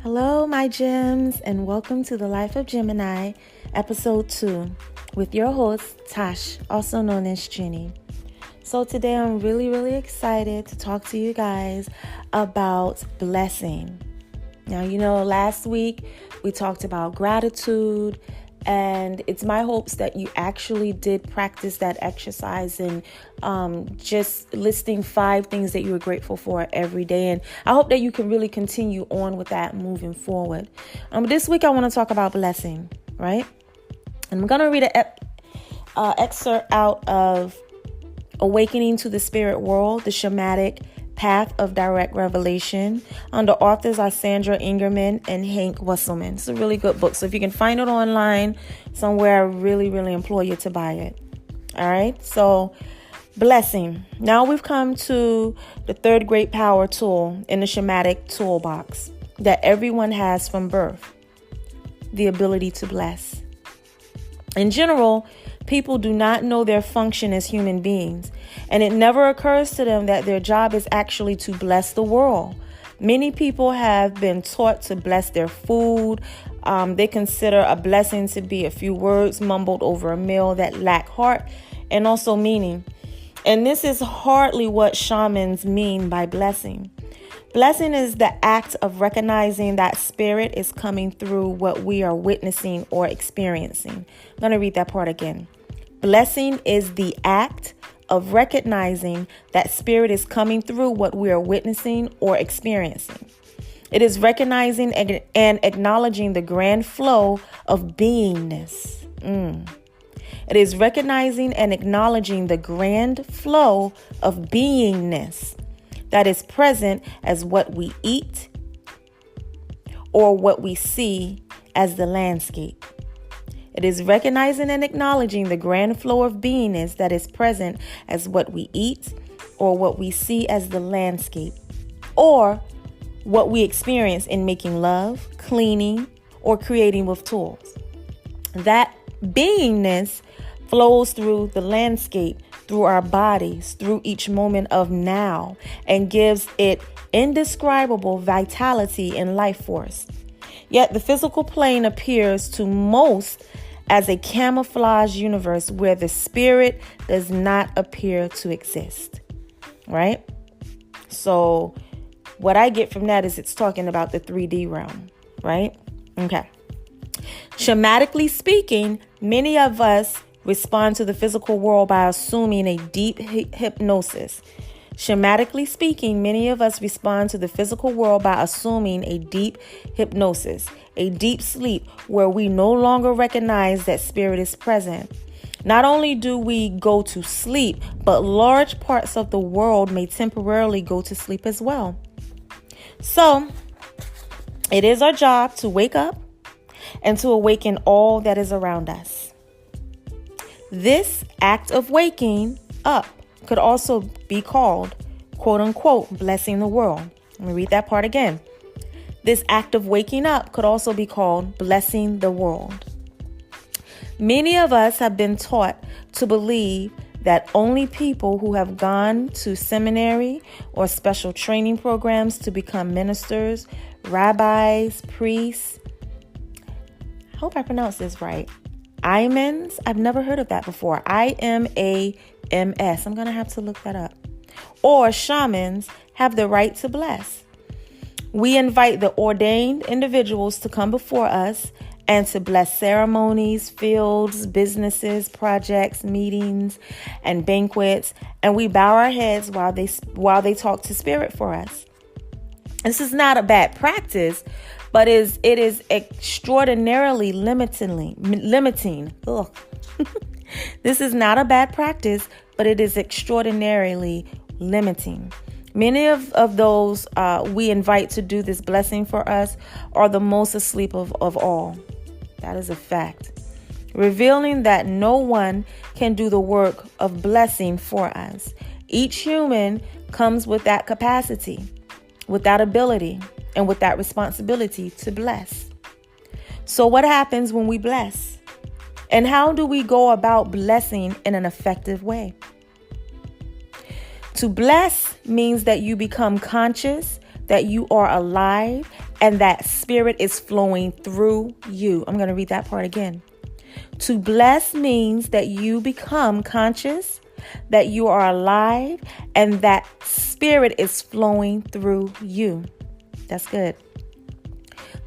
Hello, my gems, and welcome to the Life of Gemini, Episode 2, with your host, Tash, also known as Ginny. So today I'm really excited to talk to you guys about blessing. Now, last week we talked about gratitude, and it's my hopes that you actually did practice that exercise and just listing 5 things that you are grateful for every day. And I hope that you can really continue on with that moving forward. This week I want to talk about blessing, right? And I'm going to read an excerpt out of Awakening to the Spirit World, the Shamanic Path of Direct Revelation. The authors are Sandra Ingerman and Hank Wesselman. It's a really good book. So if you can find it online somewhere, I really implore you to buy it. All right. So blessing. Now we've come to the third great power tool in the shamanic toolbox that everyone has from birth: the ability to bless. In general, people do not know their function as human beings, and it never occurs to them that their job is actually to bless the world. Many people have been taught to bless their food. They consider a blessing to be a few words mumbled over a meal that lack heart and also meaning. And this is hardly what shamans mean by blessing. Blessing is the act of recognizing that spirit is coming through what we are witnessing or experiencing. I'm going to read that part again. Blessing is the act of recognizing that spirit is coming through what we are witnessing or experiencing. It is recognizing and acknowledging the grand flow of beingness. It is recognizing and acknowledging the grand flow of beingness that is present as what we eat or what we see as the landscape. It is recognizing and acknowledging the grand flow of beingness that is present as what we eat or what we see as the landscape, or what we experience in making love, cleaning, or creating with tools. That beingness flows through the landscape, through our bodies, through each moment of now, and gives it indescribable vitality and life force. Yet the physical plane appears to most as a camouflage universe where the spirit does not appear to exist, right? So what I get from that is it's talking about the 3D realm, right? Okay. Shamanically speaking, many of us respond to the physical world by assuming a deep hypnosis. Shamanically speaking, many of us respond to the physical world by assuming a deep hypnosis, a deep sleep where we no longer recognize that spirit is present. Not only do we go to sleep, but large parts of the world may temporarily go to sleep as well. So, it is our job to wake up and to awaken all that is around us. This act of waking up could also be called, quote unquote, blessing the world. Let me read that part again. This act of waking up could also be called blessing the world. Many of us have been taught to believe that only people who have gone to seminary or special training programs to become ministers, rabbis, priests, I hope I pronounced this right, imams, I've never heard of that before, IMAMS, I'm going to have to look that up, or shamans have the right to bless. We invite the ordained individuals to come before us and to bless ceremonies, fields, businesses, projects, meetings, and banquets, and we bow our heads while they talk to spirit for us. This is not a bad practice, but it is extraordinarily limiting. Ugh. This is not a bad practice, but it is extraordinarily limiting. Many of those we invite to do this blessing for us are the most asleep of all. That is a fact. Revealing that no one can do the work of blessing for us. Each human comes with that capacity, with that ability, and with that responsibility to bless. So what happens when we bless? And how do we go about blessing in an effective way? To bless means that you become conscious that you are alive and that spirit is flowing through you. I'm going to read that part again. To bless means that you become conscious, that you are alive, and that spirit is flowing through you. That's good.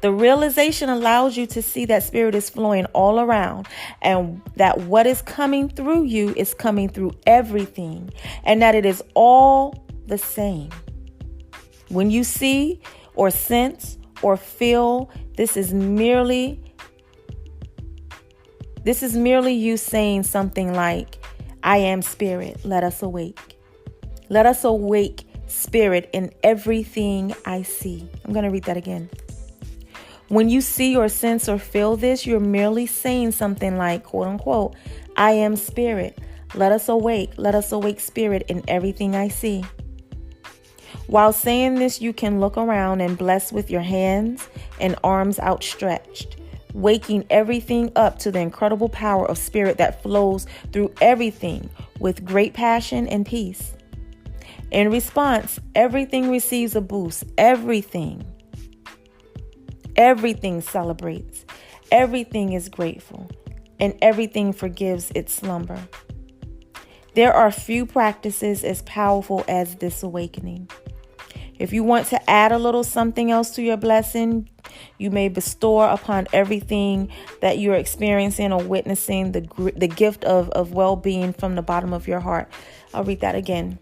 The realization allows you to see that spirit is flowing all around, and that what is coming through you is coming through everything, and that it is all the same. When you see or sense or feel, this is merely you saying something like, I am spirit, let us awake. Let us awake spirit in everything I see. I'm going to read that again. When you see or sense or feel this, you're merely saying something like, quote unquote, I am spirit. Let us awake spirit in everything I see. While saying this, you can look around and bless with your hands and arms outstretched, waking everything up to the incredible power of spirit that flows through everything with great passion and peace. In response, everything receives a boost. Everything celebrates. Everything is grateful. And everything forgives its slumber. There are few practices as powerful as this awakening. If you want to add a little something else to your blessing, you may bestow upon everything that you're experiencing or witnessing the gift of well-being from the bottom of your heart. I'll read that again.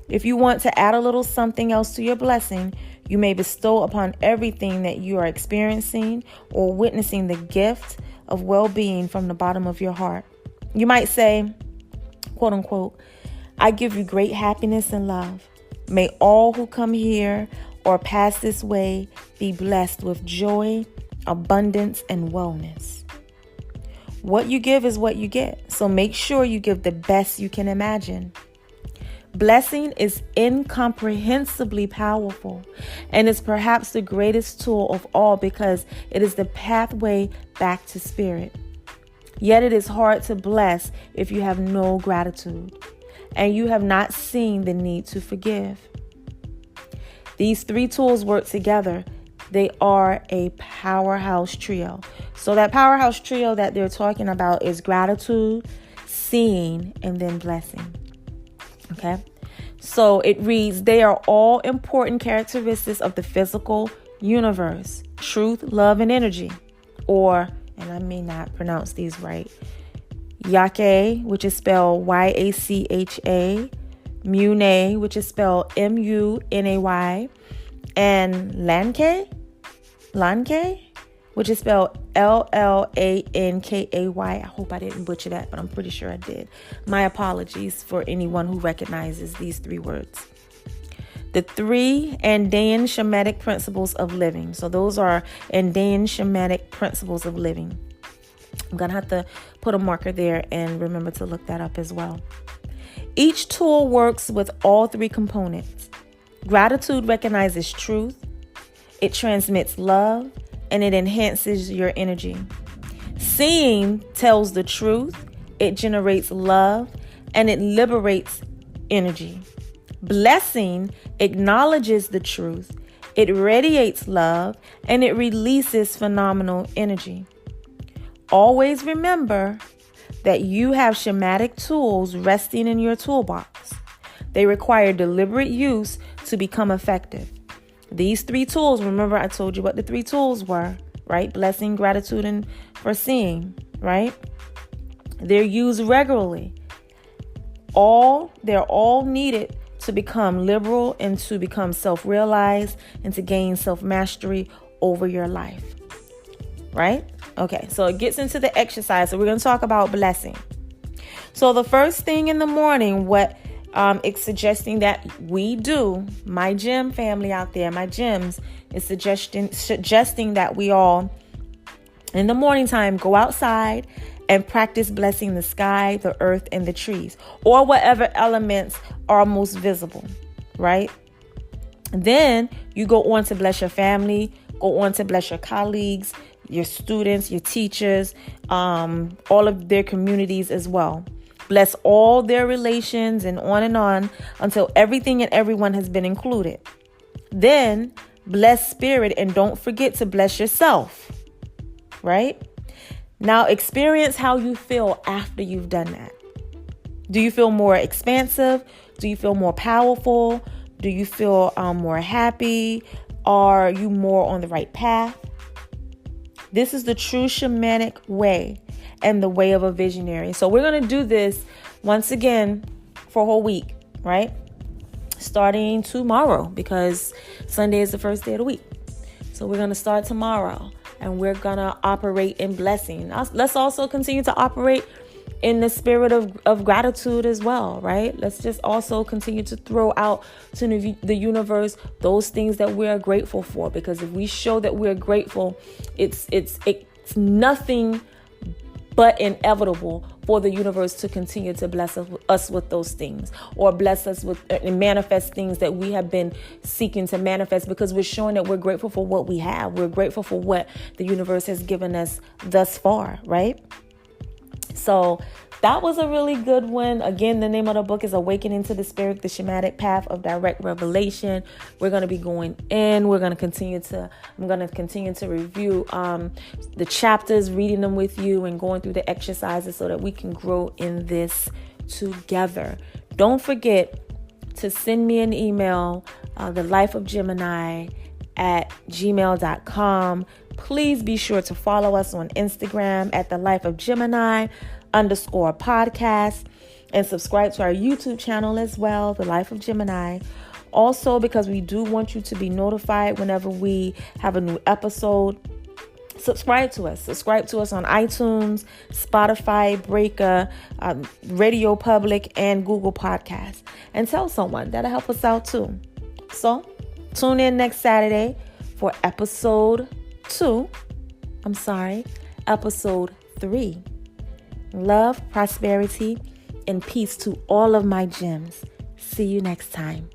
If you want to add a little something else to your blessing, you may bestow upon everything that you are experiencing or witnessing the gift of well-being from the bottom of your heart. You might say, quote unquote, I give you great happiness and love. May all who come here or pass this way be blessed with joy, abundance, and wellness. What you give is what you get. So make sure you give the best you can imagine. Blessing is incomprehensibly powerful and is perhaps the greatest tool of all because it is the pathway back to spirit. Yet it is hard to bless if you have no gratitude and you have not seen the need to forgive. These three tools work together. They are a powerhouse trio. So that powerhouse trio that they're talking about is gratitude, seeing, and then blessing. Okay, so it reads, they are all important characteristics of the physical universe: truth, love, and energy. Or, and I may not pronounce these right, Yake, which is spelled Y-A-C-H-A, Mune, which is spelled M-U-N-A-Y, and Lanke, which is spelled L-L-A-N-K-A-Y. I hope I didn't butcher that, but I'm pretty sure I did. My apologies for anyone who recognizes these three words. The three Andean Shamatic principles of living. So those are Andean Shamatic principles of living. I'm going to have to put a marker there and remember to look that up as well. Each tool works with all three components. Gratitude recognizes truth. It transmits love. And it enhances your energy. Seeing tells the truth, it generates love, and it liberates energy. Blessing acknowledges the truth, it radiates love, and it releases phenomenal energy. Always remember that you have shamanic tools resting in your toolbox. They require deliberate use to become effective. These three tools, remember I told you what the three tools were, right? Blessing, gratitude, and foreseeing, right? They're used regularly. They're all needed to become liberal and to become self-realized and to gain self-mastery over your life, right? Okay, so it gets into the exercise. So we're going to talk about blessing. So the first thing in the morning, what it's suggesting that we do, my gym family out there, my gyms, is suggesting that we all, in the morning time, go outside and practice blessing the sky, the earth, and the trees, or whatever elements are most visible, right? Then you go on to bless your family, go on to bless your colleagues, your students, your teachers, all of their communities as well. Bless all their relations and on until everything and everyone has been included. Then blessed spirit, and don't forget to bless yourself, right? Now experience how you feel after you've done that. Do you feel more expansive? Do you feel more powerful? Do you feel more happy? Are you more on the right path? This is the true shamanic way and the way of a visionary. So we're going to do this once again for a whole week, right? Starting tomorrow, because Sunday is the first day of the week. So we're going to start tomorrow, and we're going to operate in blessing. Let's also continue to operate in the spirit of gratitude as well, right? Let's just also continue to throw out to the universe those things that we're grateful for, because if we show that we're grateful, it's nothing but inevitable for the universe to continue to bless us with those things, or bless us with and manifest things that we have been seeking to manifest, because we're showing that we're grateful for what we have. We're grateful for what the universe has given us thus far, right? So that was a really good one. Again, the name of the book is Awakening to the Spirit, the Shamanic Path of Direct Revelation. We're going to be going in. I'm going to continue to review the chapters, reading them with you and going through the exercises so that we can grow in this together. Don't forget to send me an email, thelifeofgemini@gmail.com. Please be sure to follow us on Instagram at @thelifeofgemini_podcast, and subscribe to our YouTube channel as well, The Life of Gemini. Also, because we do want you to be notified whenever we have a new episode, subscribe to us. Subscribe to us on iTunes, Spotify, Breaker, Radio Public, and Google Podcasts. And tell someone. That'll help us out too. So, tune in next Saturday for episode 3. Love, prosperity, and peace to all of my gems. See you next time.